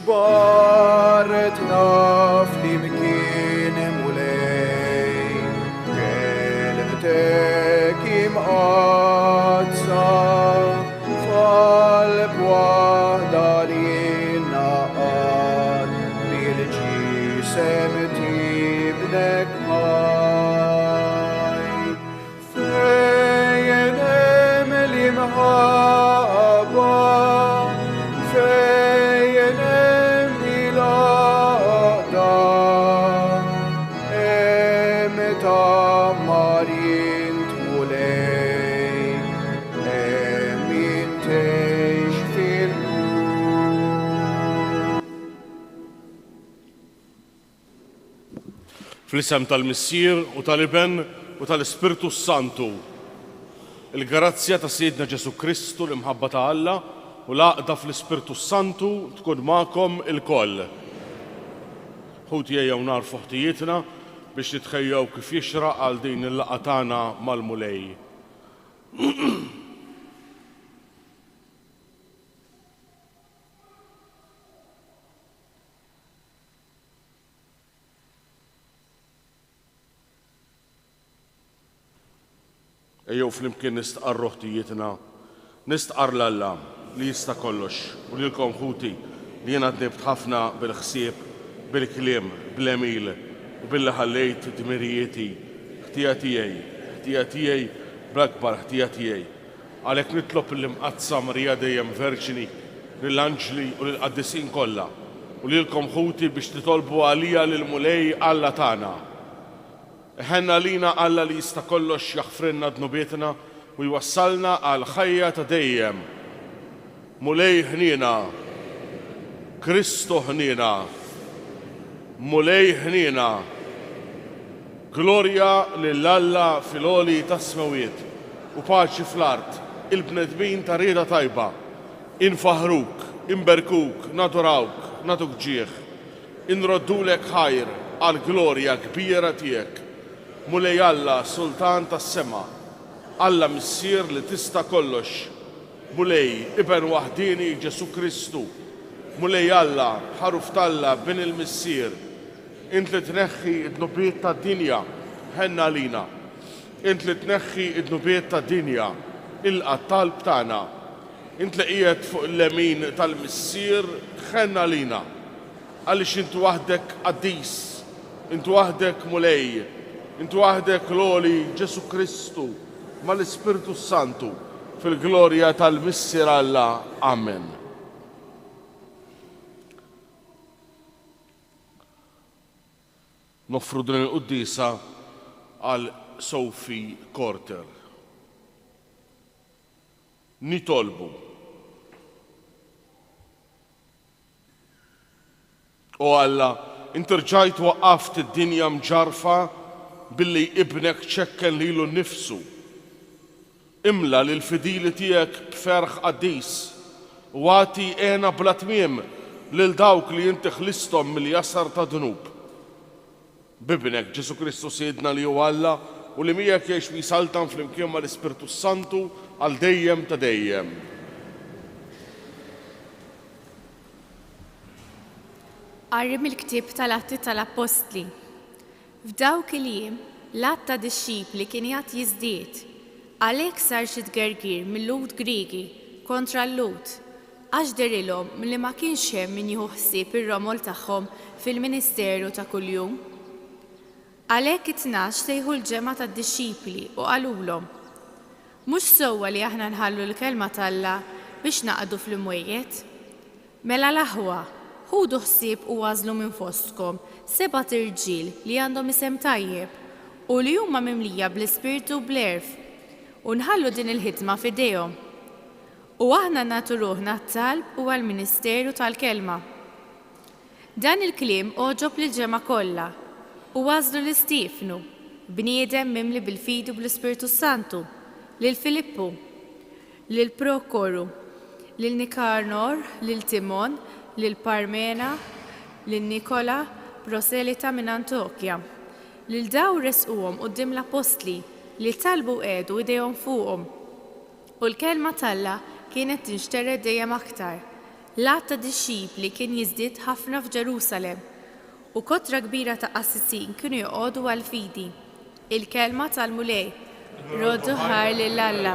جبارتنا flimkien mulej kelmtek imqazza f'qalb waħda li naqad bil-ġisem tibnek ħaj fejn hemm l-imħabba fejn hemm il-għaqda hemm tammarin tmulej hemm intejx fil-nur. Fl-isem tal-Missier u tal-Iben u tal-Ispirtu Santu, il-garazzja ta' Siedna Ġesu Kristu l-imħabba ta' Alla u l-għaqda fl-Ispirtu Santu tkun magħkom il-koll. Ħuti ejjew narfu ħtijietna biex nitħejjew kif jixraq għal din il-laqgħa tagħna mal-mulej. Ejjew flimkien nistqarru ħtijietna, nistqar l-Alla li jista' kollox u lilkom ħuti li jiena tnibt ħafna bil-ħsieb, bil-kliem, bl-emil u billi ħallejt dmirijieti, ħtija tiegħi bl-akbar ħtija tiegħi. Għalhekk nitlob l-imqazza Marija dejjem Verġini lill-anġli u lill-qaddisin kollha u lilkom ħuti biex titolbu għalija lill-mulej Alla tagħna. Ħenna lina Alla li jista' kollox jaħfrinna dnubietna u jwassalna għal ħajja ta' dejjem. Mulej ħniena, Kristu ħniena, mulej ħniena. Glorja lill-Alla fil-għoli tas-smawiet u paċi fl-art, il-bnedmin ta' rieda tajba. Infaħruk, inberkuk, nadurawk, natuk ġieħ. Inroddulek ħajr għal glorja kbira tiegħek. Mulej Alla, Sultan tas-sema, Alla Missier li tista' kollox. Mulej Iben waħdini Ġesu Kristu. Mulej Alla, ħaruf talla bin il-Missier. Int li tneħħi id-nubiet tad-dinja, ħenna lina. Int li tneħħi id-nubiet tad-dinja, ilqa' talb tagħna. Int li qiegħed fuq il-lemin tal-Missier, ħenna lina. Għaliex intu waħdek qaddis, intu waħdek mulej, intu waħdek l-għoli Ġesu Kristu mal-Ispirtu Santu fil-glorja tal-Missier Alla. Amen. Noffru din il-quddisa għal Sophie Korter. Nitolbu. O Alla, inti rġajt waqqaft id-dinja mġarfa billi ibnek ċekken lilu nnifsu. Imla lil-fidili tiegħek b'ferħ qaddis u għati għena bla tmiem lil dawk li inti ħlisthom mill-jasar ta' dnub. Bibnek Ġesu Kristu Siedna li hu Alla u li miegħek jgħix wisaltan flimkien mal-Ispirtu Santu għal dejjem ta' dejjem. Qarri mill-ktieb tal-Atti tal-Apostli. F'dawk il-jiem l-att ta' dixxipli kien jgħat jiżdied. Għalhekk sar xi tgergir mill-Lud Griegi kontra l-Lud għax derilhom li ma kienx hemm min jieħu ħsieb ir-romol tagħhom fil-ministeru ta' kuljum. Għalhekk it-tnax sejħu l-ġemgħa tad-dixxipli u qalulhom: mhux sewwa li aħna nħallu l-kelma t'Alla biex naqgħdu fl-imwejjed. Mela l-aħwa, ħudu ħsieb u għażlu minn fostkom 7 irġiel li għandhom isem tajjeb u li huma mimlija bl-ispirtu bl-erf u nħallu din il-ħidma f'idejhom. U aħna nagħtu ruħna t-talb u għall-Ministeru tal-Kelma. Dan il-kliem oġob lill-ġemgħa kollha u għażlu lil Stiefnu, bniedem mimli bil-fidu bl-Ispirtu Santu, lil Filippu, lil Prokoru, lil Nikanor, lil Timon, lil Parmena, lil Nikola, proselita minn Antokja. Lil daw resquhom quddiem l-apostli li talbu qiegħdu idejhom fuqhom. U l-kelma t'Alla kienet tinxtered dejjem aktar. L-att ta' dixxipli kien jiżdied ħafna f'Ġerusalemm u kotra kbira ta' qassisin kienu joqogħdu għall-fidi. Il-kelma tal-mulej roddu ħar lill-Alla.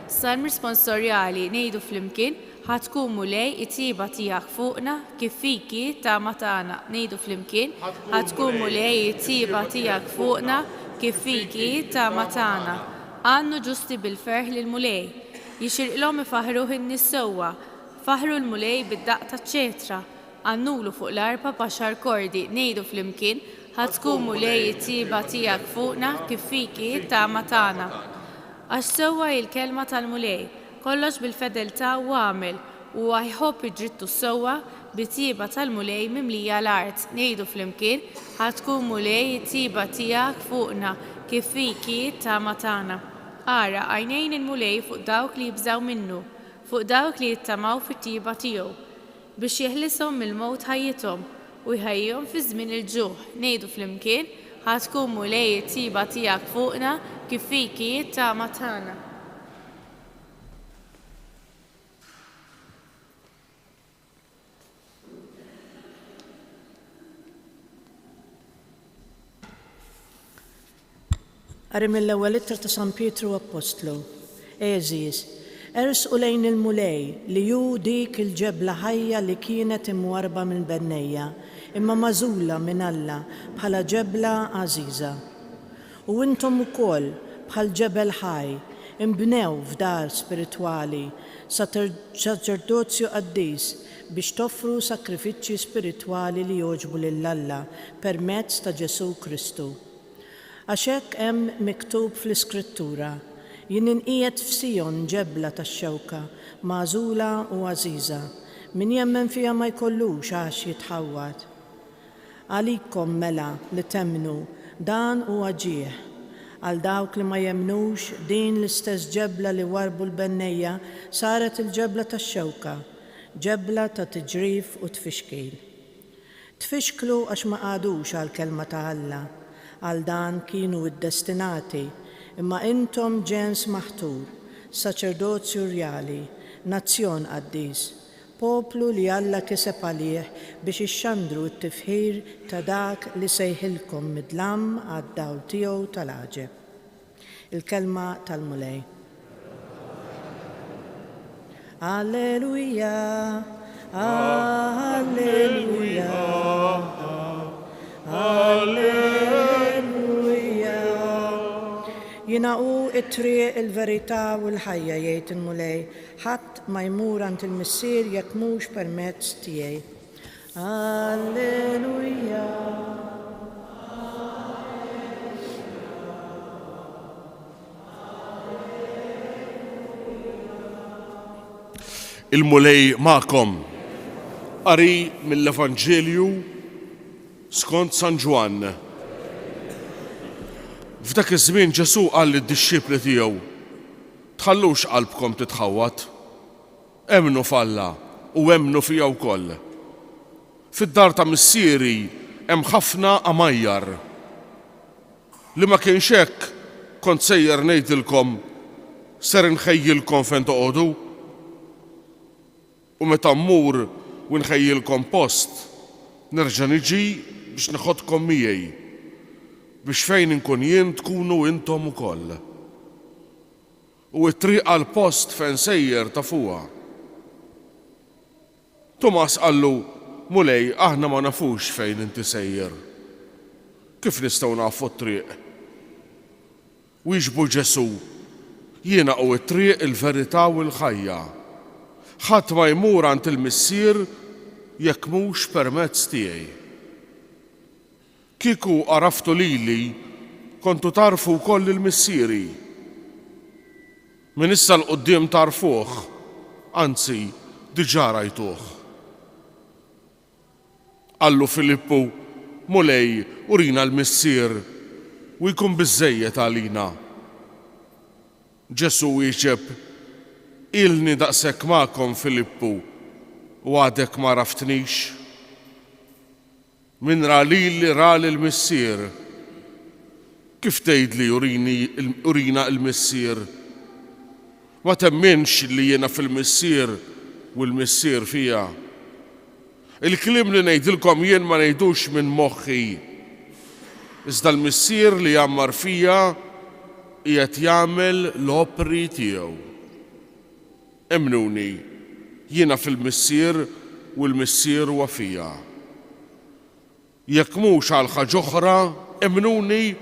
Salm risponsorjali ngħidu flimkien ħatkun mulej it-tieba tiegħek fuqna kif fiki tama tagħna. Ngħidu flimkien ħatkun mulej it-tieba tiegħek fuqna kif fiki tama tagħna. Għannu ġusti bil-ferħ lill-mulej. Jixirqilhom ifaħruh in-nies sewwa. Faħru l-mulej bid-daqq taċ-ċetra. Għannulu fuq l-arpa b'10 kordi. Ngħidu flimkien ħatkun mulej it-tieba tiegħek fuqna kif fiki tama tagħna. Għax sewwa il-kelma tal-mulej, kollox bil-fedeltà u għamel u għajħobb id-drittu sewwa bit-tieba tal-mulej mimlija l-art. Ngħidu flimkien ħatkun mulej it-tieba tiegħek fuqna kif fiki tama tagħna. Ara għajnejn il-mulej fuq dawk li jibżgħu minnu, fuq dawk li jittamaw fit-tieba tiegħu biex jeħlishom mill-mowt ħajjithom u jħejjhom fi żmien il-ġuħ. Ngħidu flimkien ħatkun mulej it-tieba tiegħek fuqna kif fiki tama tagħna. Qari mill-ewwel ittra ta' San Pietru Apostlu. Eżiż, ersqu lejn il-mulej li hu dik il-ġebla ħajja li kienet imwarba minn bennejja, imma mażula minn Alla bħala ġebla għażiża. U intom ukoll bħal ġebel ħaj imbnew f'dar spiritwali saċerdozju qaddis biex toffru sakrifiċċji spiritwali li jogħġbu lill-Alla permezz ta' Ġesu Kristu. Għax hekk hemm miktub fl-Iskrittura, jien inqiegħed f'Sion ġebla tax-xewka, magħżula u għażiża, min jemmen fiha ma jkollux għax jitħawwad. Għalikom mela li temmnu dan huwa ġieħ, għal dawk li ma jemmnux din l-istess ġebla li warbu l-bennejja saret il-ġebla tax-xewka, ġebla ta' tiġrif u tfixkil. Tfixklu għax ma qagħdux għall-kelma ta' Alla, għal dan kienu id-destinati, imma intom ġens maħtur, saċerdozju rjali, nazzjon qaddis, poplu li Alla kiseb għalih biex ixxandru t-tifħir ta' dak li sejħilkom midlam għad-dawl tiegħu tal-għaġeb. Il-kelma tal-mulej. Alleluja, alleluja, alleluja. Jina hu it-triq il-verità u l-ħajja jgħid il-mulej, ħadd ma jmur għand il-missier jekk mhux permezz tiegħi. Alleluja. Il-mulej magħkom. Qari mill-Evanġelju skont San Ġwan. F'dak iż-żmien Ġesu qal lid-dixxipli tiegħu: tħallux qalbkom titħawwad, emmnu f'Alla u emmnu fija wkoll. Fid-dar ta' missieri hemm ħafna għamajjar. Li ma kienx hekk kont sejjer ngħidilkom ser inħejjilkom fejn toqgħodu. U meta mmur u nħejjilkom post, nerġa' niġi biex neħodkom miegħi, biex fejn inkun jien tkunu intom ukoll. U t-triq għall-post fejn sejjer ta' fuqha. Tomas qallu: mulej, aħna ma nafux fejn inti sejjer. Kif nistgħu nafu t-triq? Wieġbu Ġesu: jiena hu t-triq, il-verità u l-ħajja. Ħadd ma jmur għand il-missier jekk mhux permezz tiegħi. Kieku għaraftu lili, kontu tarfu wkoll il-missieri. Min issa l-qudiem tarfuh, anzi diġà rajtuh. Qallu Filippu: mulej, urina l-missier u jkun biżżejjed għalina. Ġesu wieġeb: ilni daqshekk magħkom Filippu u għadek ma raftnix. Min ra lili ra l-missier. Kif tgħidli urina l-missier? Ma temminx li jiena fil-missier u l-missier fija. Il-kliem li ngħidilkom jien ma ngħidux minn moħħi. Iżda l-missier li jammar fija qiegħed jagħmel l-opri tiegħu. Emnuni, jiena fil-missier u l-missier huwa fija. Jekk mhux għal ħaġa oħra, emnuni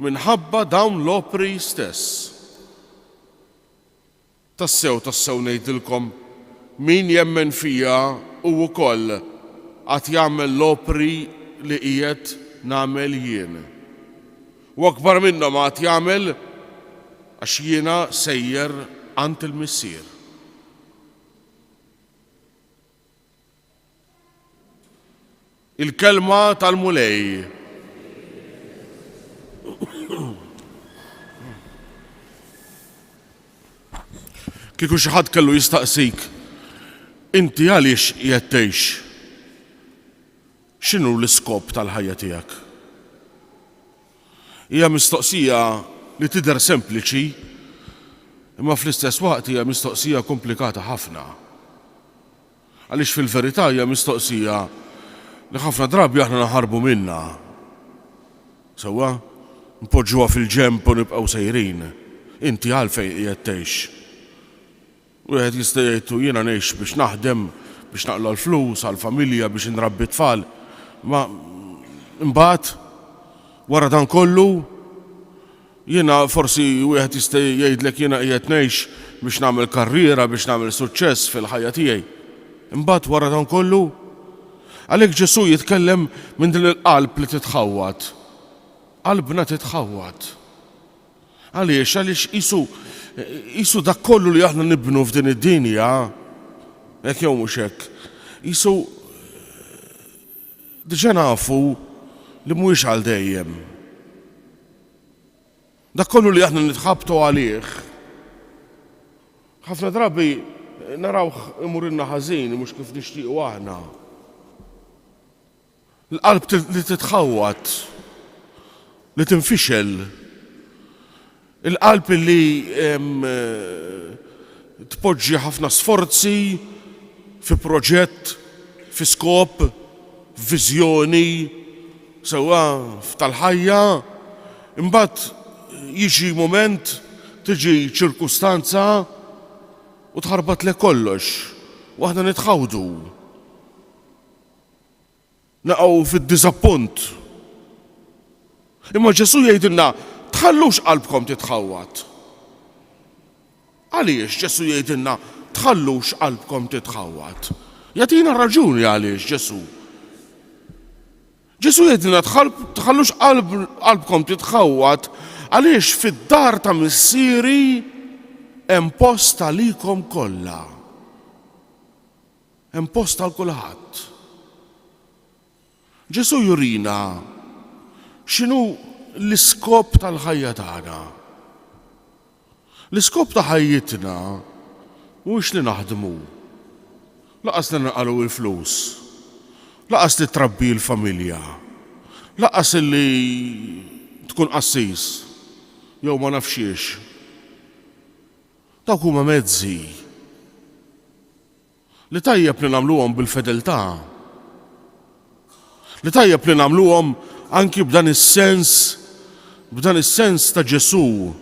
minħabba dawn l-opri stess. Tassew ngħidilkom min jemmen fija u wkoll għad jagħmel l-opri li qiegħed nagħmel jien. U akbar minnhom għad jagħmel għax jiena sejjer għand il-missier. Il-kelma tal-mulej. Kieku xi ħadd kellu jistaqsik, inti għaliex qiegħed tgħix? X'inhu l-iskop tal-ħajja tiegħek? Hija mistoqsija li tidher sempliċi, imma fl-istess waqt hija mistoqsija komplikata ħafna. Għaliex fil-verità hija mistoqsija li ħafna drabi aħna naħarbu minnha. Sewwa, npoġġuha fil-ġemp u nibqgħu sejrin. Inti għalfejn qiegħed tgħix? Wieħed jista' jgħid jiena ngħix biex naħdem, biex naqla l-flus għall-familja biex inrabbi tfal. Ma imbagħad wara dan kollu jiena forsi wieħed jista' jgħidlek jiena qiegħed ngħix biex nagħmel karriera, biex nagħmel suċċess fil-ħajja tiegħi. Imbagħad wara dan kollu għalhekk Ġesu jitkellem minn din il-qalb li titħawwad. Qalbna titħawwad. Għaliex qisu dak kollu li aħna nibnu f'din id-dinja, hekk jew mhux hekk, qisu diġà nafu li mhuwiex għal dejjem. Dak kollu li aħna nitħabtu għalih, ħafna drabi narawh imurilna ħażin mhux kif nixtiequ aħna. L-qalb li titħawwad, li tinfixel, il-qalb li tpoġġi ħafna sforzi fi proġett, fi skop, f'viżjoni, sewwa tal-ħajja, imbagħad jiġi mument, tiġi ċirkustanza u tħarbat lek kollox, u aħna nitħawdu. Naqgħu fid-diżappunt. Imma Ġesu jgħidilna tħallux qalbkom titħawwad. Għaliex Ġesu jgħidilna tħallux qalbkom titħawwad? Jagħtina raġuni għaliex Ġesu. Ġesu jgħidilna tħallux qalbkom titħawwad għaliex fid-dar ta' missieri hemm post għalikom kollha. Hemm post għal kulħadd. Ġesu jurina x'inhu l-iskop tal-ħajja tagħna. L-iskop ta' ħajjitna mhuwiex li naħdmu, laqas li naqalu l-flus, laqas li trabbi l-familja, laqas li tkun qassis jew ma nafxiex. Dawk huma mezzi li tajjeb li nagħmluhom bil-fedeltà, li tajjeb li nagħmluhom anki b'dan is-sens ta' Ġesu,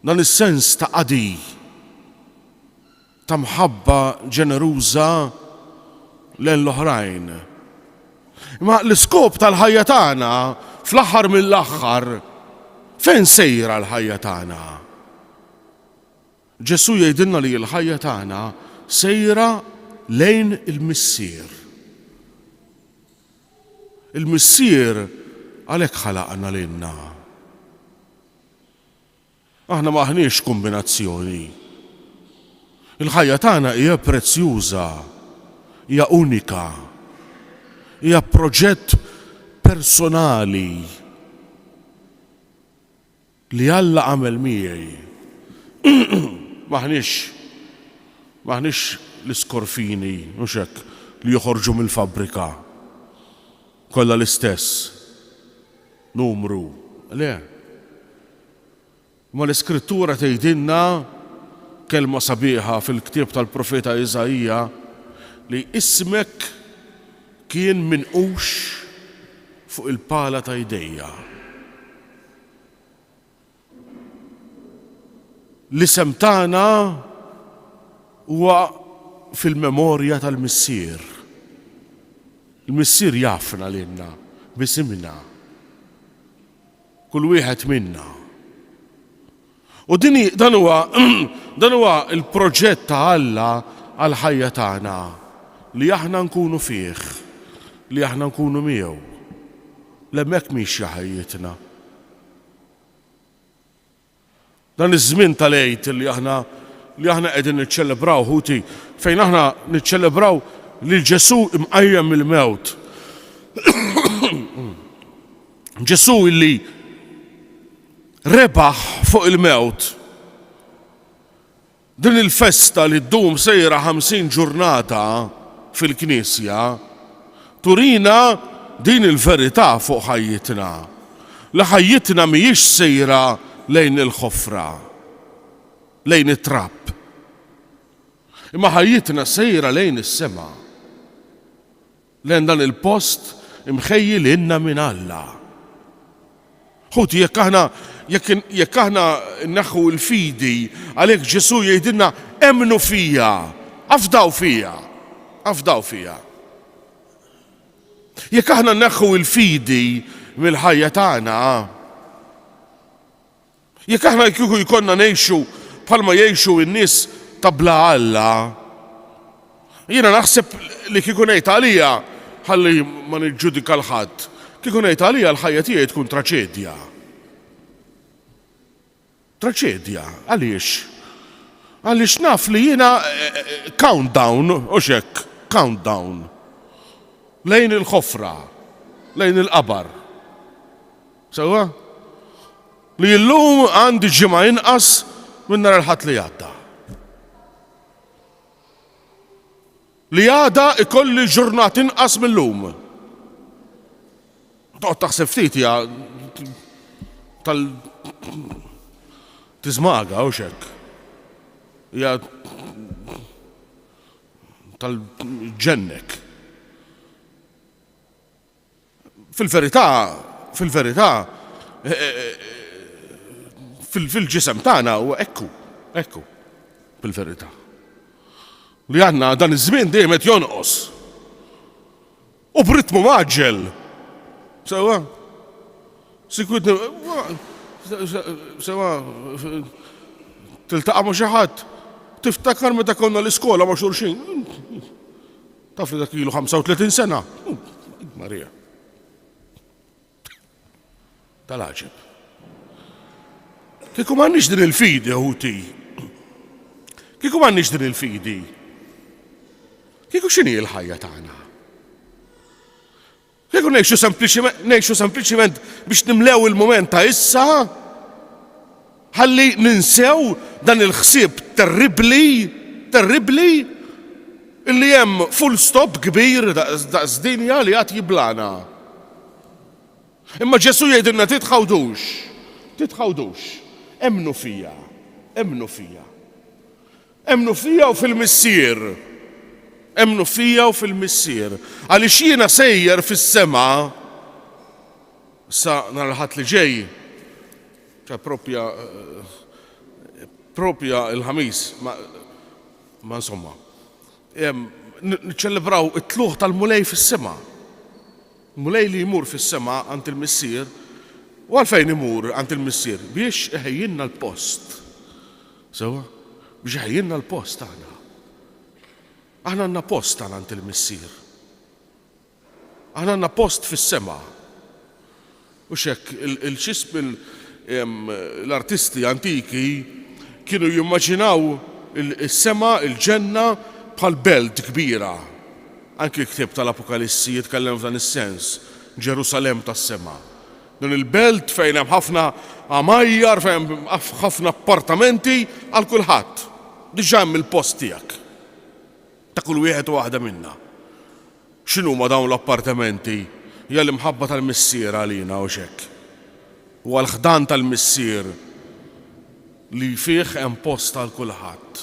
dan is-sens ta' qadi, ta' mħabba ġeneruża lejn l-oħrajn. Imma l-iskop tal-ħajja tagħna fl-aħħar mill-aħħar fejn sejra l-ħajja tagħna? Ġesu jgħidilna li l-ħajja tagħna sejra lejn il-missier. Il-missier għalhekk ħalaqna lilna. Aħna maħniex kombinazzjoni. Il-ħajja tagħna hija prezzjuża, hija unika, hija proġett personali li Alla għamel miegħi. Maħniex l-iskorfini, mhux hekk, li joħorġu mill-fabbrika. Kollha l-istess numru. Le. Ma l-Iskrittura tgħidilna kelma sabiħa fil-ktieb tal-Profeta Iżajija, li ismek kien minqux fuq il-pala ta' jdejja. L-isem tagħna huwa fil-memorja tal-missier. Il-missier jafna lilna bisimna. Kull wieħed minna. U dan huwa il-proġett ta' Alla għal ħajja tagħna li aħna nkunu fih, li aħna nkunu miegħu. L-hemmhekk mhix ħajjitna. Dan iż-żmien tal-għid li aħna qegħdin niċċelebraw ħuti fejn aħna niċċelebraw lil Ġesu imqajjem mill-mewt. Ġesu illi rebaħ fuq il-mewt. Din il-festa li ddum sejra 50 ġurnata fil-Knisja turina din il-verità fuq ħajjitna. Li ħajjitna mhijiex sejra lejn il-ħofra, lejn it-trapp. Imma ħajjitna sejra lejn is-sema. Lejn dan il-post imħejji lilna minn Alla. Ħuti jekk aħna naħħu l-fidi għalhekk Ġesu jgħidilna emnu fija, afdaw fija. Jekk aħna naħħu l-fidi mill-ħajja tagħna, jekk aħna kieku jkollna ngħixu bħalma jgħixu n-nies ta' bla Alla, jiena naħseb li kieku ngħid għalija ħalli ma niġġudika l-ħadd, kieku ngħid għalija l-ħajja tiegħi tkun traċedja. Traċedja, għaliex? Għaliex naf li jiena countdown, u xekk, countdown. Lejn il-ħofra, lejn il-qabar. Sewa? Li llum għandi ġimgħa inqas minn nhar il-ħadd li għadda. Li għada ikolli ġurnat inqas mill-lum. Toqgħod taħseb ftit hija tiżmaga u xekk. Hija tal-ġennek. Fil-verità, fil-ġisem tagħna huwa ekku, fil-verità. Li għandna dan iż-żmien dejjem qed jonqos. U b'ritmu maġġel. Sewa? Sikwit sewa tiltaqa' ma' xi ħadd. Tiftakar meta konna l-iskola ma' xulxin. Taf li dak ilu 35 sena. Marija. Tal-għaġeb. Kieku m'għandniex din il-fidi ħuti. Kieku m'għandniex din il-fidi. Kieku x'inhi l-ħajja tagħna? Kieku ngħixu sempliċiment biex nimlew il-mument ta' issa, ħalli ninsew dan il-ħsieb terribli illi hemm full stop kbir daqs dinja li għad jiblana. Imma Ġesu jgħidilna titħawdux, emnu fija. Emnu fija u fil-missier. Emnu fija u fil-missier. Għaliex jiena sejjer fis-sema, sa nhar il-ħadd li ġej, propja il-ħamis, ma insomma. Niċċelebraw it-tluħ tal-mulej fis-sema. Mulej li jmur fis-sema għand il-missier, u għalfejn imur għand il-missier biex iħejjinna l-post. Sewa? Biex iħejjinna l-post tagħna. Aħna għandna post għand il-missier. Aħna għandna post fis-sema. U xekk il-ċisb l-artisti antiki kienu jimmaġinaw il-sema, il-ġenna bħal belt kbira. Anki l-ktieb tal-Apokalissi jitkellem f'dan is-sens, Ġerusalem tas-sema. Dan il-belt fejn hemm ħafna għamajjar, fejn hemm ħafna appartamenti għal kulħadd. Diġà hemm il-post tiegħek. Ta' kull wieħed u waħda minna. X'inhuma dawn l-appartamenti? Hija l-imħabba tal-missier għalina u xekk. U għal-ħdan tal-missier li fih hemm post għal kulħadd.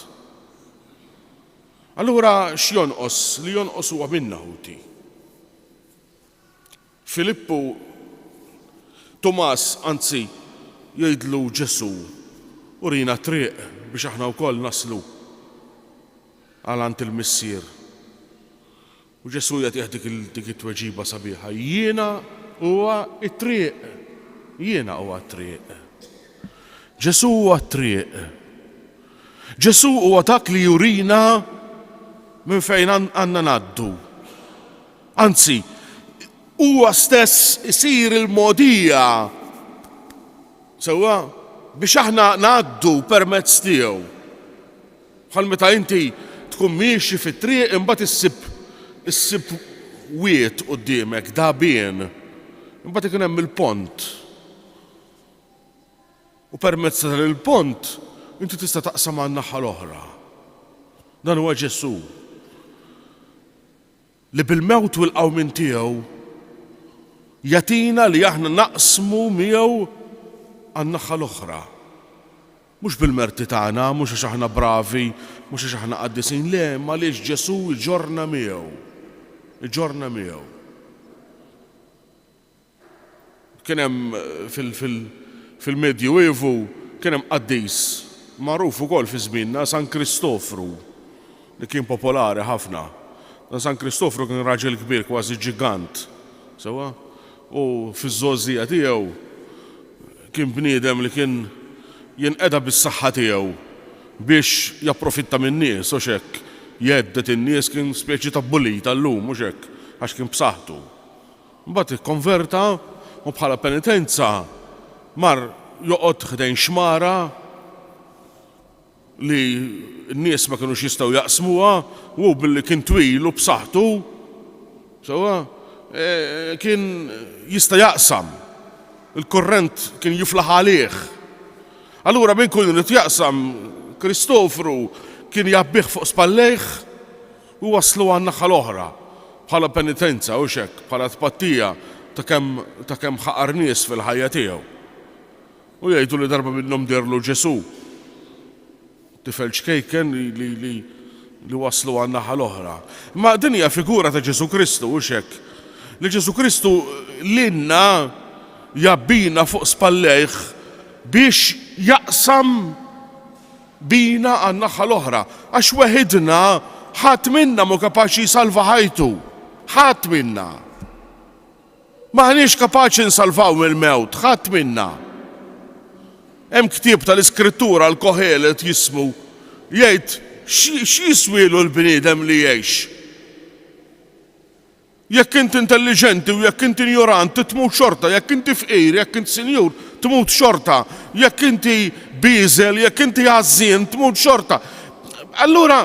Allura x'jonqos? Li jonqos huwa min-naħuti. Filippu Tomas anzi jgħidlu Ġesu urina triq biex aħna wkoll naslu għalant il-missier. U Ġesu jagħtih dik it-tweġiba sabiħa. Jiena huwa t-triq. Jiena huwa t-triq. Ġesu huwa t-triq. Ġesu huwa dak li jurina minn fejn għandna ngħaddu. Anzi, huwa stess isir il-modija sewwa biex aħna ngħaddu permezz tiegħu. Bħal meta inti tkun miexi fit-triq imbagħad issib wiet quddiemek dabien. Imbagħad ikun hemm il-pont. U permezz tal-pont inti tista' taqsam għan-naħa l-oħra. Dan huwa Ġesu li bil-mewt u l-qawmin tiegħu jatina li aħna naqsmu miegħu għan-naħa l-oħra. Mhux bil-merti tagħna, mhux għax aħna bravi, mhux għax aħna qaddisin, le, għaliex Ġesu iġorna miegħu. Iġorna miegħu. Kien hemm fil-Medjuevu kien hemm qaddis magħruf ukoll fi żmienna San Kristofru li kien popolari ħafna. San Kristofru kien raġel kbir kważi ġigant. Sewwa? U fiż-żożija tiegħu kien bniedem li kien jinqeda bis-saħħa tiegħu biex japprofitta min-nies u hekk jeddet in-nies kien speċi ta' bulli tal-lum mhux hekk għax kien b'saħħtu. Mbagħad ikkonverta u bħala penitenza mar joqgħod ħdejn xmara li n-nies ma kinux jistgħu jaqsmuha u billi kien twil u b'saħħtu sewwa kien jista' jaqsam. Il-korrent kien jiflaħ għalih. Allura min kun irid jaqsam Kristofru kien jabbih fuq spallejh u waslu għan-naħa l-oħra bħala penitenza u hekk bħala tpattija ta' kemm ħaqar nies fil-ħajja tiegħu. U jgħidu li darba minnhom dirlu Ġesu. Tifel ċkejken li waslu għan-naħa l-oħra. Ma din hija figura ta' Ġesu Kristu u hekk. Li Ġesu Kristu lilna jabbina fuq spallejh biex jaqsam bina għan-naħa l-oħra. Għax weħidna ħadd minna mu kapaċi jsalva ħajtu. Ħadd minna. Maħniex kapaċi nsalvaw mill-mewt, ħadd minna. Hemm ktieb tal-Iskrittura l-Kohelet jismu jgħid x'jiswielu l-bniedem li jgħix. Jekk inti intelligenti u jekk inti ignoranti tmut xorta, jekk inti fqir, jekk inti sinjur tmut xorta, jekk inti biżel, jekk inti għażien tmut xorta. Allura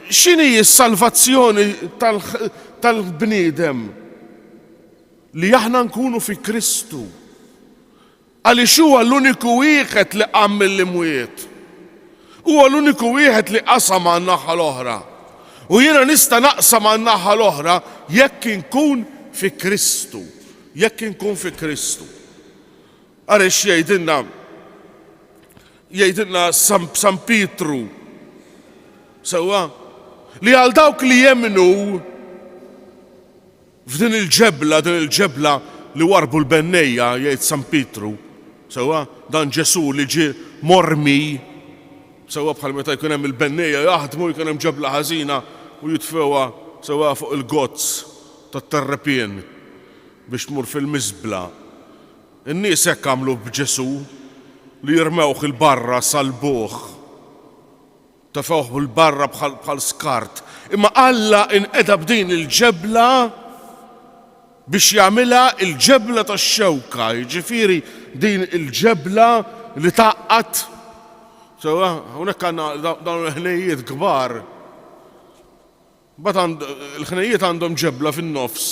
x'inhi s-salvazzjoni tal-bniedem? Li aħna nkunu fi Kristu. Għaliex huwa l-uniku wieħed li qam mill-imwiet. Huwa l-uniku wieħed li qasam għan-naħa l-oħra. U jiena nista' naqsam għan-naħa l-oħra jekk inkun fi Kristu. Jekk inkun fi Kristu. Għaliex jgħidilna San Pietru sewwa li għal dawk li jemmnu f'din il-ġebla li warbu l-bennejja jgħid San Pietru sewwa dan Ġesu li ġie mormi sewwa bħal meta jkun hemm il-bennejja jaħdmu jkun hemm ġebla ħażina u jitfewha sewwa fuq il-gozz tat-terrepien biex tmur fil-miżbla. In-nies hekk għamlu b'Ġesu li jirmewh il-barra salbuh. Tafewh il-barra bħal skart. Imma Alla inqeda b'din il-ġebla biex jagħmilha il-ġebla tax-xewka, jiġifieri din il-ġebla li taqqat. Sewwa hawnhekk għandna dawn il-ħnejjiet kbar. Mbagħad il-ħnejjiet għandhom ġebla fin-nofs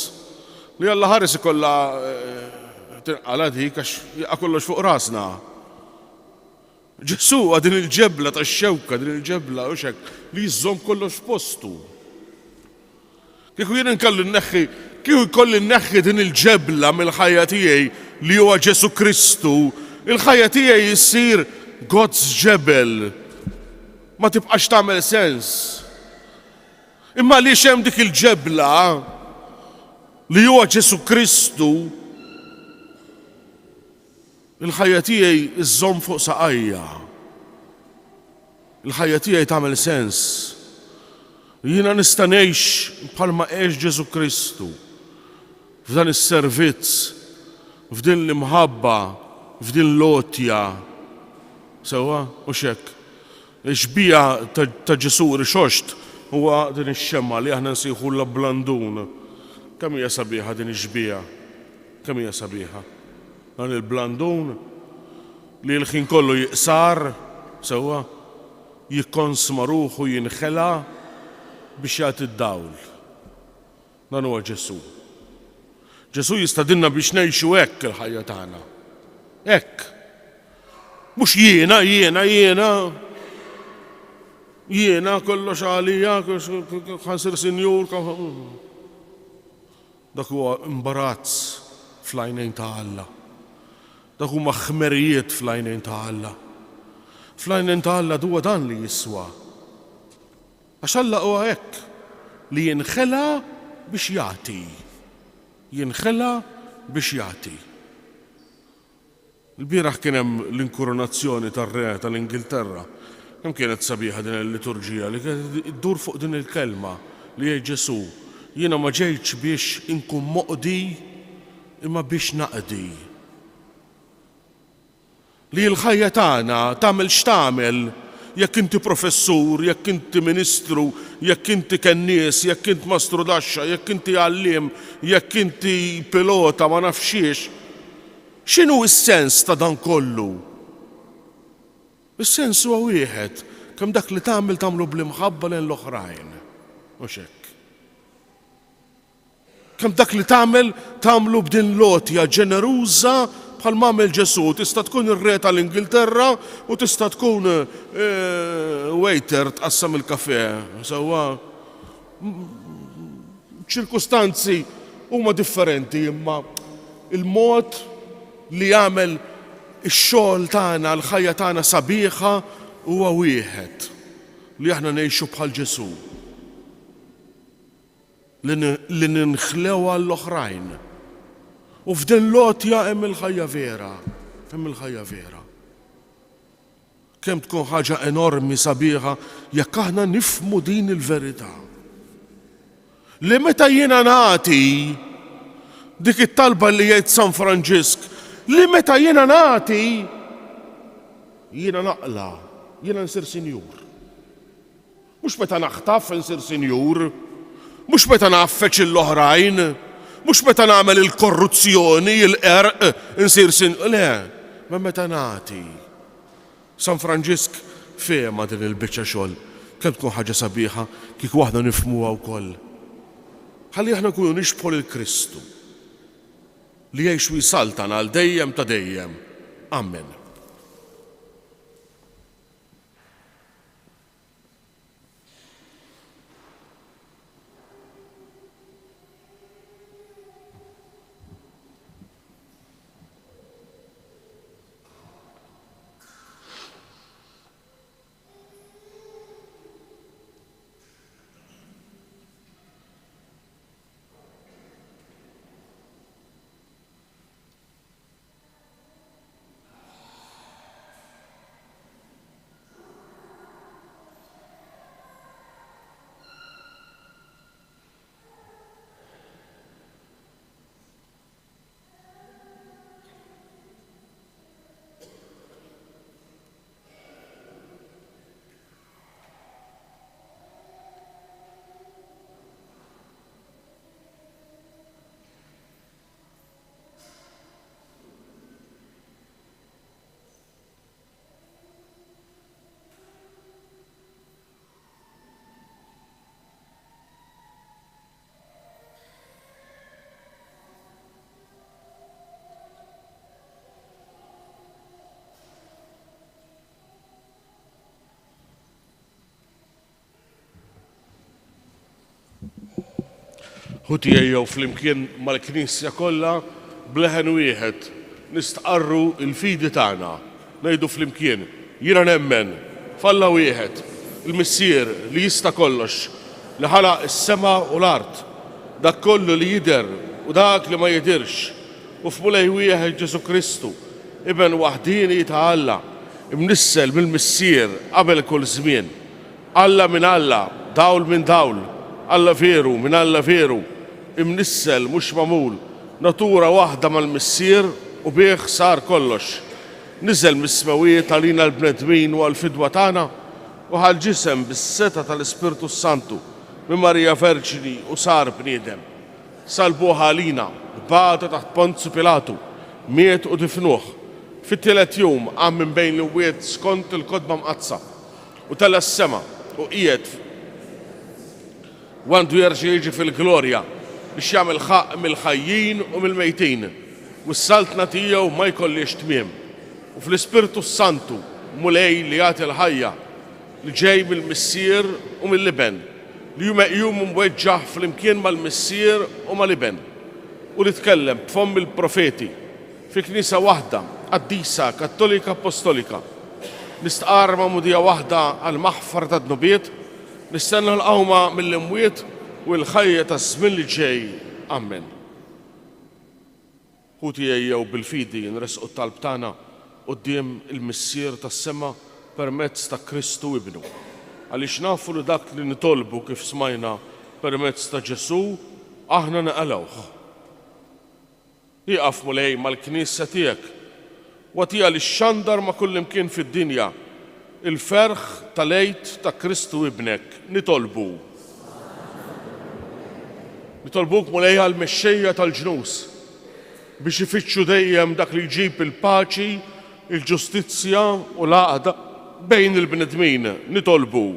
li Alla ħares ikollha tinqala dik għax jaqa' kollox fuq rasna. Ġesu din il-ġebla tax-xewka, din il-ġebla u hekk li jżomm kollox f'postu. Kieku jien ikolli nneħħi din il-ġebla mill-ħajja tiegħi li huwa Ġesu Kristu, il-ħajja tiegħi issir God's ġebel. Ma tibqax tagħmel sens. Imma li xem dik il-ġebla li huwa Ġesu Kristu, il-ħajja tiegħi iżżomm fuq saqajja. Il-ħajja tiegħi tagħmel sens. Jiena nista' ngħix bħalma għex Ġesu Kristu f'dan is-servizz, f'din l-imħabba, f'din l-lotja. Sewwa u x'hekk. Ix-xbija ta' Ġesu rixoxt huwa din ix-xemma li aħna nsejħulha blandun. Kemm hija sabiħa din ix-xbija? Kemm hija sabiħa? Dan il-blandun li l-ħin kollu jiqsar, sewwa, jikkonsma ruħu jinħela biex jagħti d-dawl. Dan huwa Ġesu. Ġesu jistadinna biex ngħixu hekk il-ħajja tagħna. Hekk. Mhux jiena kollox għalija, ħansir sinjur. Dak huwa imbarazz fl-għajnejn ta' Alla. Dak huma ħmerijiet fl-għajnejn ta' Alla. Fl-għajnejn ta' Alla huwa dan li jiswa. Għax Alla huwa hekk li jinħela biex jagħti. Jinħela biex jagħti. Il-bieraħ kien hemm l-inkoronazzjoni tar-re tal-Ingilterra. Kemm kienet sabiħa din il-liturġija li kienet iddur fuq din il-kelma li hija Ġesu. Jiena ma ġejtx biex inkun moqdi imma biex naqdi. Li l-ħajja tagħna tagħmel x'tagħmel jekk inti professur, jekk inti ministru, jekk inti kennies, jekk inti mastru daxxa, jekk inti għalliem, jekk inti pilota ma nafxiex. X'inhu s-sens ta' dan kollu? Is-sens huwa wieħed, kemm dak li tagħmlu bl-imħabba lejn l-oħrajn. Mhux hekk. Kemm dak li tagħmlu b'din lotja ġeneruża bħal m'għamel Ġesu. Tista' tkun ir-re tal-Ingilterra u tista' tkun waiter tqassam il-kafè. Sewwa ċirkustanzi huma differenti imma il-mod li jagħmel ix-xogħol tagħna, l-ħajja tagħna sabiħa huwa wieħed li aħna ngħixu bħal Ġesu. Li ninħlew għall-oħrajn. U f'din lotja hemm il-ħajja vera. Hemm il-ħajja vera. Kemm tkun ħaġa enormi sabiħa jekk aħna nifhmu din il-verità. Li meta jiena nagħti dik it-talba li jgħid San Franġisk, li meta jiena nagħti jiena naqla, jiena nsir sinjur. Mhux meta naħtaf nsir sinjur, mhux meta naffeċ l-oħrajn, mhux meta nagħmel il-korruzzjoni, il-qerq, insir sinjur. Le, ma meta nagħti. San Franġisk fehma din il-biċċa xogħol kemm tkun ħaġa sabiħa kieku aħna nifhmuha wkoll. Ħalli aħna nkunu nixbħu lil Kristu li jgħix wisaltana għal dejjem ta' dejjem. Amen. Ħuti jew flimkien mal-Knisja kollha bleħen wieħed nistqarru l-fidi tagħna. Ngħidu flimkien jiena nemmen f'Alla wieħed, il-Missier li jista' kollox, li ħalaq is-sema u l-art, dak kollu li jidher u dak li ma jidirx, u f'mulej wieħed Ġesu Kristu, Ibn waħdini ta' Alla, imnissel mill-missier qabel kull żmien. Alla minn Alla, dawl minn dawl, Alla veru minn Alla veru, imnissel mhux magħmul, natura waħda mal-missier u bih sar kollox. Niżel mis-smawijiet għalina l-bnedmin u għal-fidwa tagħna u ħal-ġisem bis-seta tal-Ispirtu Santu minn Marija Verġini u sar bniedem. Salbuha għalina, bata taħt Ponzu Pilatu, miet u difnuh. Fit-tielet jum għam minn bejn l-wiet skont il-kodba mqazza u tella s-sema u qiegħed għandu jerġa' jiġi fil-glorja biex jagħmel ħaq mill-ħajjin u mill-mejtin u s-saltna tiegħu ma jkollix tmiem. U fl-Ispirtu Santu mulej li jagħti l-ħajja li ġej mill-missier u mill-liben li hu meqjum mweġġaħ fl-imkien mal-missier u mal-liben u li tkellem b'fomm il-profeti fi kniesa waħda qaddisa kattolika apostolika nistqar ma'mudija waħda għal maħfar ta' dnubiet nistenna l-qawma mill-imwiet u l-ħajja taż-żmien li ġej. Amen. Ħuti ejjew bil-fidi nresqu t-talb tagħna quddiem il-missier tas-sema permezz ta' Kristu Ibnu. Għaliex nafu li dak li nitolbu kif smajna permezz ta' Ġesu aħna naqalawh. Iqaf mulej mal-Knisja tiegħek u għatija li xandar ma' kull imkien fid-dinja il-ferħ tal-għid ta' Kristu Ibnek nitolbu. Nitolbuk mulej għal-mexxejja tal-ġnus biex ifittxu dejjem dak li jġib il-paċi, il-ġustizzja u l-għaqda bejn il-bnedmin nitolbu.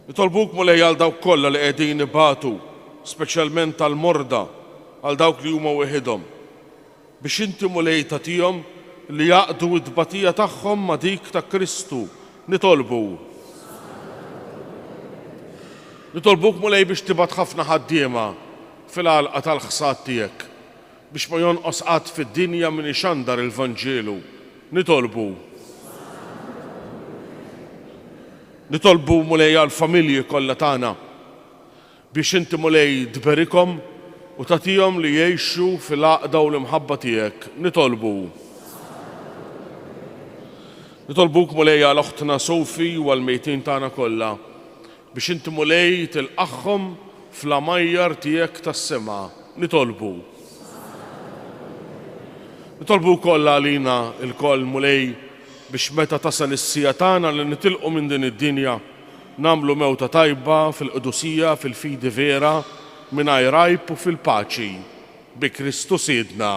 Nitolbuk mulej għal dawk kollha li qegħdin ibatu, speċjalment għal-morda, għal dawk li huma weħidhom, biex inti mulej tagħtihom li jaqdu id-batija tagħhom ma' dik ta' Kristu nitolbu. Nitolbuk mulej biex tibgħat ħafna ħaddiema fil-għalqa tal-ħsad tiegħek biex ma jonqos qatt fid-dinja min ixandar il-Vanġelu nitolbu. Nitolbu mulej għall-familji kollha tagħna biex inti mulej tberikhom u tagħtihom li jgħixu fil-għaqda u l-imħabba tiegħek nitolbu. Nitolbuk mulej għal-oħtna Sofi u għal-mejtin tagħna kollha biex inti mulej tilqaħħom fl-amajjar tiegħek tas-sema nitolbu. Nitolbu kollha għalina il-koll mulej biex meta tasal is-sija tagħna li nitilqu minn din id-dinja nagħmlu mewta tajba fil-qudusija fil-fidi vera mingħajr rajb u fil-paċi bi Kristu Siedna.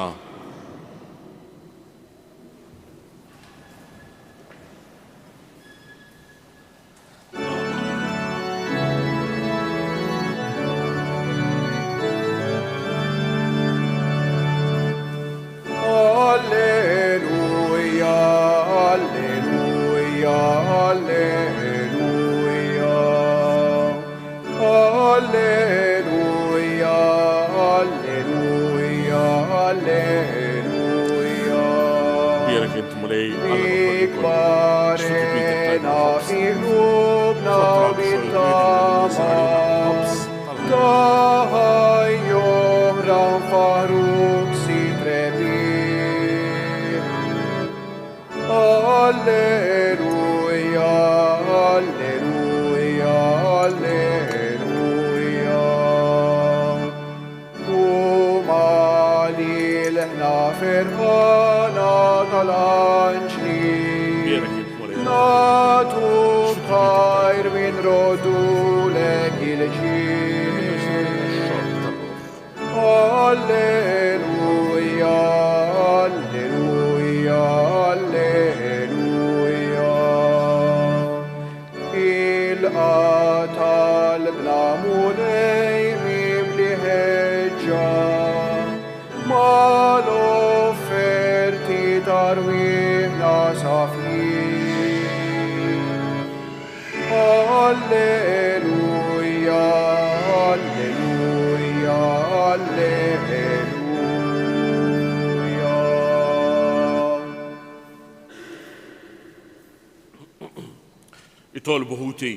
Itolbu ħuti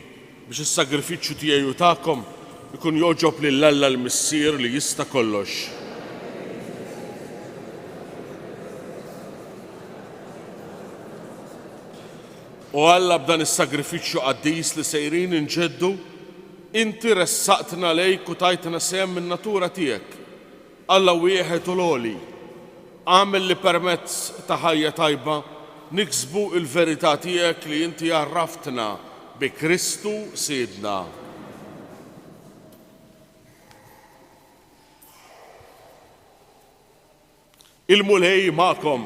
biex is-sagrifiċċju tiegħi u tagħkom ikun joġob lill-Alla l-Missier li jista' kollox. U Alla b'dan is-sagrifiċċju qaddis li sejrin inġeddu, inti ressaqtna lejk u tajtna sehem min-natura tiegħek. Alla wieħed u loli, għamel li permezz ta' ħajja tajba niksbu il-verità tiegħek li inti għarraftna bi Kristu Siedna. Il-mulej magħkom,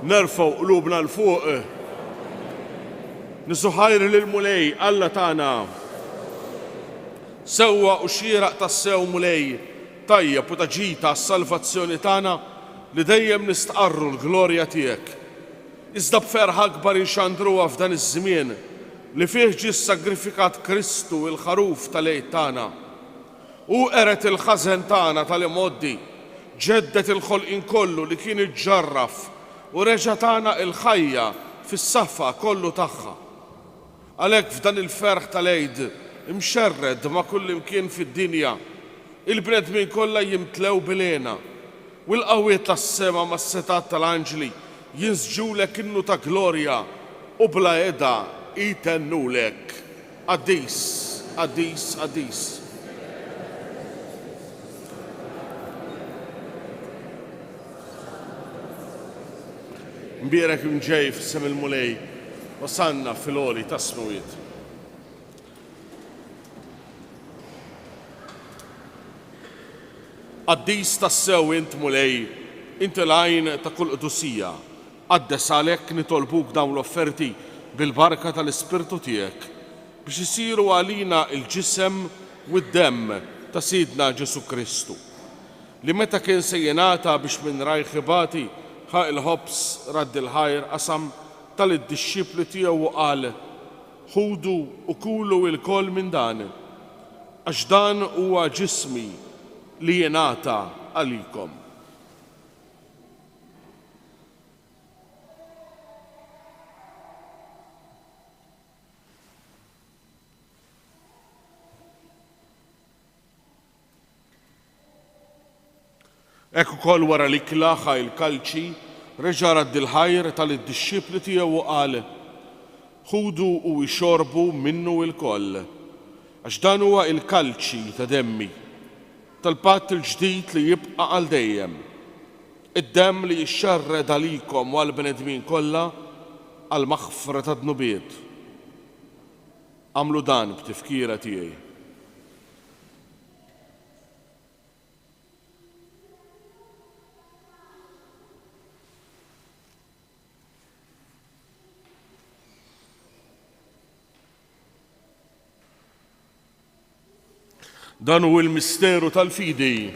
nerfgħu qlubna l fuq, nisuħajr lill-mulej Alla tagħna. Sewwa u xieraq tas-sew mulej tajjeb u taġita għas-salvazzjoni tagħna li dejjem nistqarru l-glorja tiegħek. Iżda b'ferħa akbar inxandruha f'dan iż-żmien li fih ġie sagrifikat Kristu il-ħaruf tal-għid tagħna. U qeret il-ħażen tagħna tal-imoddi, ġeddet il-ħolqien kollu li kien iġġarraf u reġa' tagħna il-ħajja fis-safa kollu tagħha. Għalhekk f'dan il-ferħ tal-għid imxerred ma' kull imkien fid-dinja, il-bnedmin kollha jimtlew bilena u l-qawwiet tas-sema mas-setat tal-anġli jinsġulek innu ta' glorja u bla eda jitennulek. Qaddis, qaddis, qaddis. Mbierek imġej f'isem il-mulej wasanna fil-għoli ta' smuwiet. Qaddis tas-sew int mulej, inti l-għajn ta' kull qdusija, qaddes għalhekk nitolbuk dawn l-offerti bil-barka tal-Ispirtu tiegħek biex isiru għalina il-ġisem u d-demm ta' Siedna Ġesu Kristu, li meta kien se jingħata biex minn rajħibati ħaq il-ħobs radd il-ħajr qasam tal-disċipli tiegħu u qal: ħudu u kulu il-koll minn dan, għax dan huwa ġismi li jingħata għalikom. Ekku kol wara li klaħa il-kalċi reġa' radd il-ħajr tal-disċipli tiegħu u qal: ħudu u jxorbu minnu il-koll, għax dan huwa il-kalċi ta' demmi tal-patt il-ġdid li jibqa' għal dejjem, id-demm li jixxarred għalikom u għall-bnedmin kollha għal maħfra ta' dnubiet. Għamlu dan b'tifkira tiegħi. Dan hu l-misteru tal-fidi.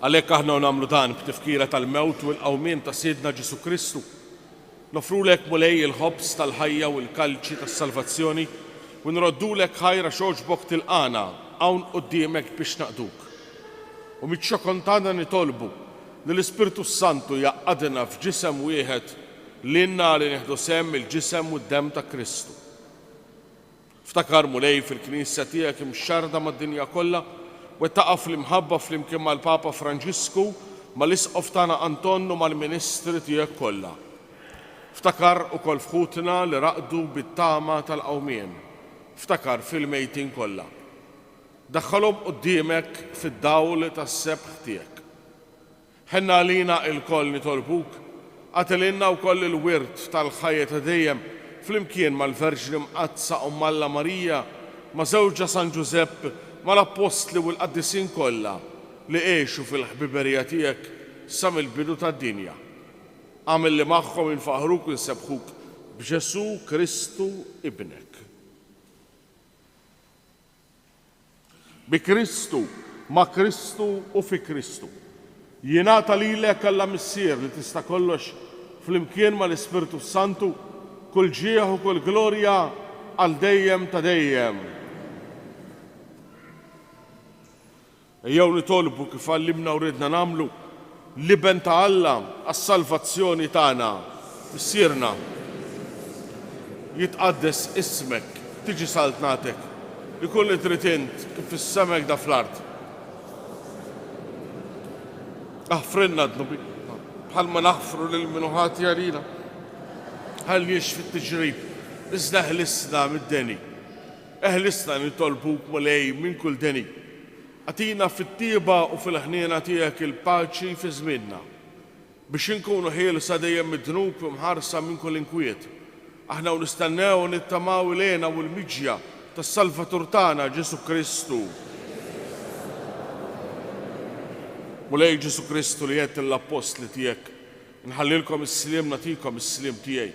Għalhekk aħna nagħmlu dan b'tifkira tal-mewt u l-qawmien ta' Siedna Ġesu Kristu. Nofrulek mulej il-ħobs tal-ħajja u l-kalċi tas-salvazzjoni u nroddulek ħajra xogħġbok tilqana hawn quddiemek biex naqduk. U miċ-ċokontana nitolbu li l-Ispirtu Santu jaqgħadna f'ġisem wieħed l-inna li neħdu sehem il-ġisem u d-demm ta' Kristu. Ftakar mulej fil-Knisja tiegħek imxarda mad-dinja kollha u taqaf fl-imħabba flimkien mal-Papa Franġisku mal-Isqof tagħna Antonnu mal-Ministri tiegħek kollha. Ftakar ukoll fħutna li raqdu bit-tama tal-qawmien. Ftakar fil-mejtin kollha. Daħħalhom quddiemek fid-dawl tas-sebħ tiegħek. Ħenna għalina il-koll nitolbuk għatelinna wkoll il-wirt tal-ħajja ta' dejjem flimkien mal-Verġni Mqazza u Alla Marija, ma' żewġa San Ġusepp, mal-Apostli u l-Qaddisin kollha li għexu fil-ħbiberija tiegħek sa mill-bidu tad-dinja. Għamel li magħhom infaħruk u nsebħuk b'Ġesu Kristu ibnek. Bi Kristu, ma' Kristu u fi Kristu. Jingħata lilek Alla Missier li tista' kollox flimkien mal-Ispirtu Santu kull ġieħ u kull glorja għal dejjem ta' dejjem. Ejjew nitolbu kif għallimna u ridna nagħmlu liben ta' Alla għas-salvazzjoni tagħna. Issirna jitqaddes ismek, tiġi saltnatek, li kulli trid int kif fis-semek da fl-ard. Aħfrinna d-nubi, bħalma naħfru lil min ħati għalina. Ħalli jixfi t-tiġrib, iżda ħlisna mid-deni. Eħlisna nitolbuk mulej minn kull deni. Għatina fit-tieba u fil-ħniena tiegħek il-paċi fi żmienna biex inkunu ħielsa dejjem mid-dnub u mħarsa minn kull inkwiet. Aħna nistennew u nittamaw ilejna u l-miġja tas-Salvatur tagħna Ġesu Kristu. Mulej Ġesu Kristu li qed l-apostli tiegħek, nħallilkom is-siliem nagħtikom is-siliem tiegħi.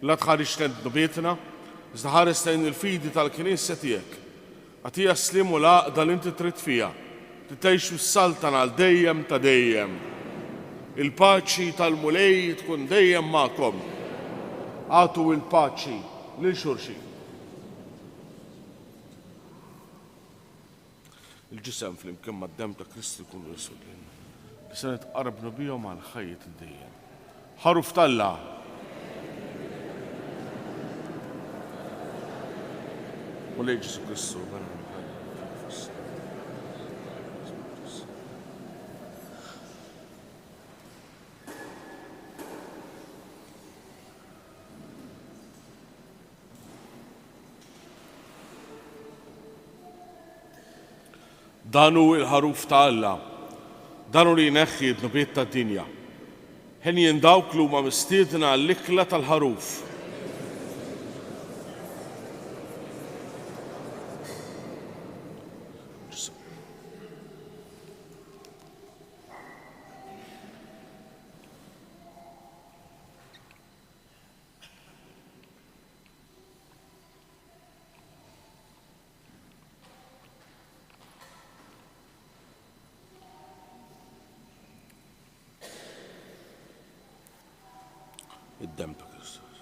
La tħarix tendnu bietna, iżda ħares lejn il-fidi tal-Knisja tiegħek. Għatija slim u l-għaqda li inti trid fija, titgħix mis-saltan għal dejjem ta' dejjem. Il-paċi tal-mulej tkun dejjem magħkom. Għatu il-paċi lil xulxin. Il-ġisem flimkien mad-dem ta' Kristi jkunu jisulin. Li se nitqarrbu bihom għal ħajja id-dejjem. Ħaruf tal-Alla. Mulej Ġesu Kristu, danu il-ħaruf ta' Alla, danu li jneħħi d-nubiet ta' dinja. Ħen jindawk li huma mistiedna għall-ikla tal-ħaruf. Id-dem ta' Kristus.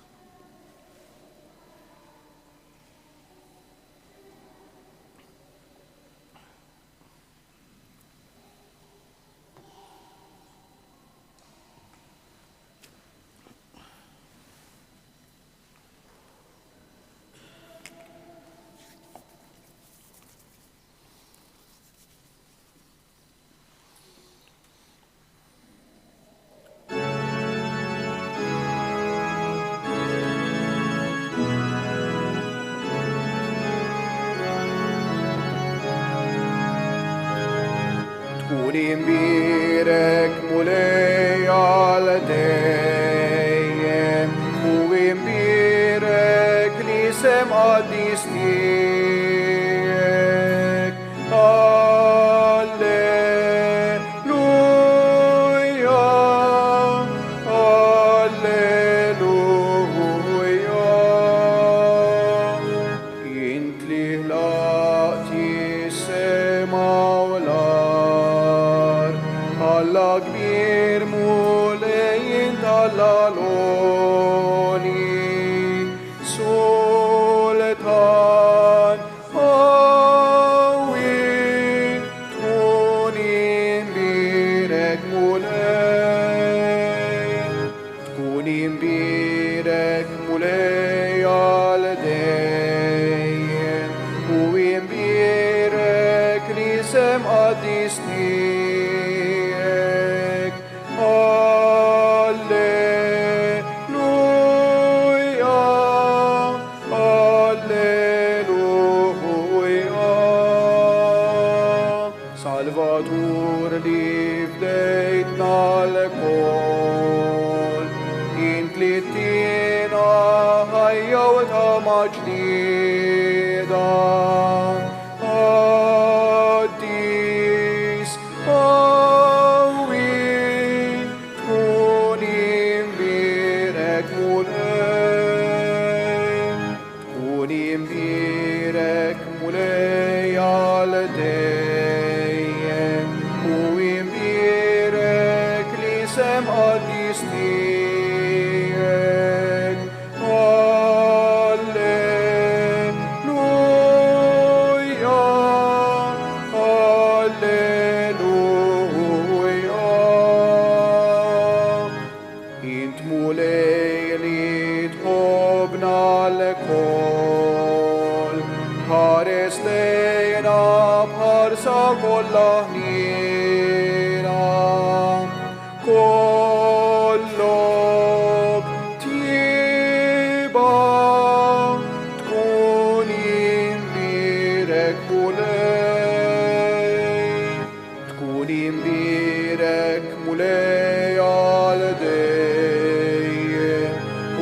Imbirek mulej għal dejjem u imbirek li sem qaddis tiegħek. Alleluja, alleluja. Int li ħlaqti s-sema u l-ard, Alla kbir mulej tal-għaloni, sultan qawwi, tkun imbirek mulej għal dejjem u imbirek li sem qaddis tiegħek. Alleluja, alleluja. Salvatur li fdejtna l-kol, int li tina ħajja u tama ġdida. Qaddis, qawwi, tkun imbirek mulej għal dejjem u imbirek li sem qaddis tiegħek. Alleluja, alleluja. sa kolla ħnina kollok tiba tkun imbirek mulej għal dejjem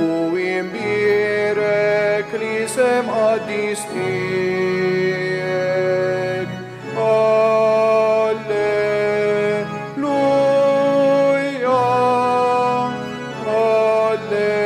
u imbirek li sem qaddis tiegħek. Alleluja, alleluja.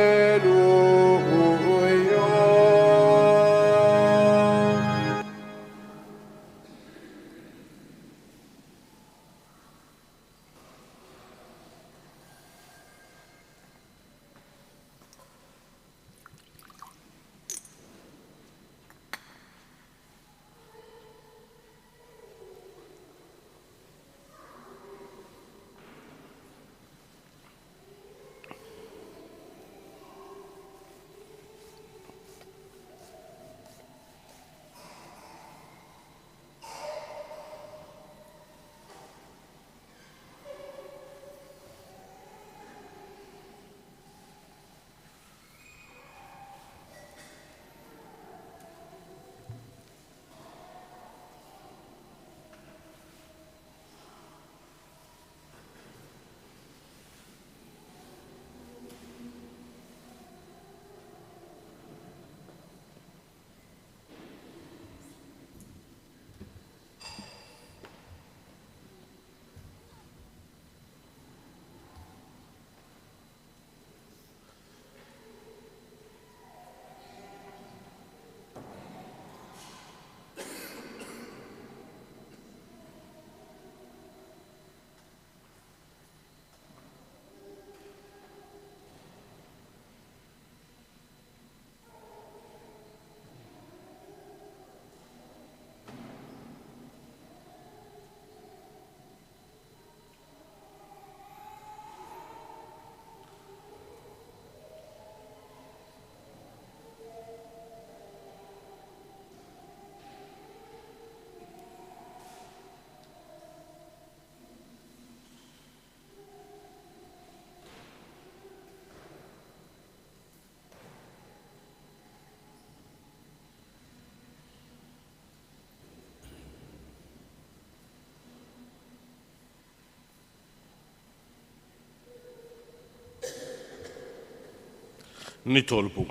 Nitolbu.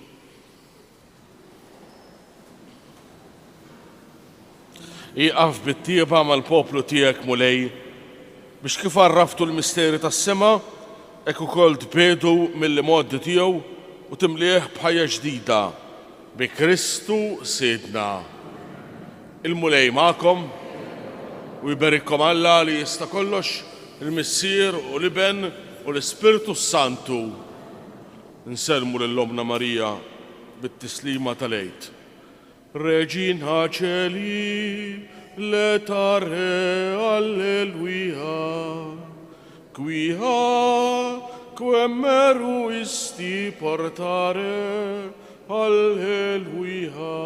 Iqaf bit-tieba mal-poplu tiegħek mulej biex kif arraftu l-misteri tas-sema hekk ukoll tbedu mill-modi tiegħu u timlih b'ħajja ġdida bi Kristu Sidna. Il-mulej magħkom u jberikkom Alla li jista' kollox il-Missier u l-Iben u l-Ispirtu Santu. Nselmu lill-Omna Marija bit-tislima tal-Eid. Regina Celi, letare alleluia, quiha quemmeru isti portare alleluia,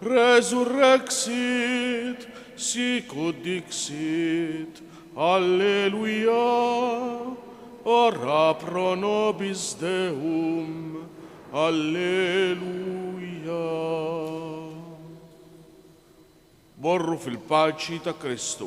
resurrexit sicut dixit alleluia, ora pro nobis Deum alleluia. Morru fil-paċi ta' Kristu.